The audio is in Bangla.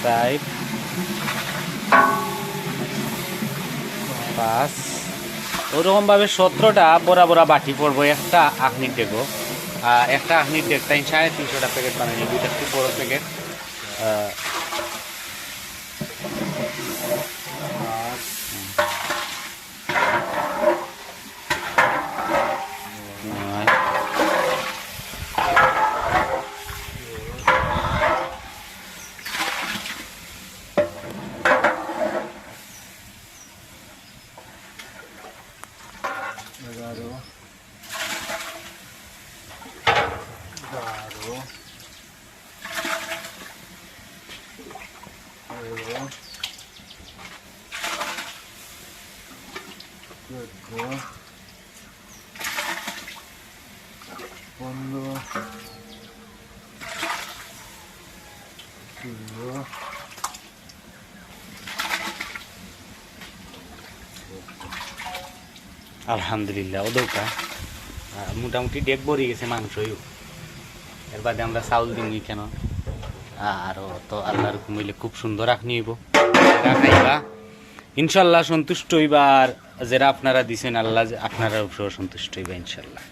4 5 ওরকম ভাবে 17টা বড়া বড়া বাটি পড়বো একটা আখনির ডেকো। একটা আখনির ডেক তাই 350টা প্যাকেট বানাই, দুইটা খুব বড় প্যাকেট। আলহামদুলিল্লাহ ওদৌকা মোটামুটি ডেক ভরে গেছে মাংসই। এর বাদে আমরা চাউল দিই কেন আরও তো আল্লাহর হুকুম হইলে খুব সুন্দর আখনি হইব, খাইবা ইনশাল্লাহ সন্তুষ্ট হইবা। আর যারা আপনারা দিছেন আল্লাহ আপনারা সন্তুষ্ট হইবা ইনশাল্লাহ।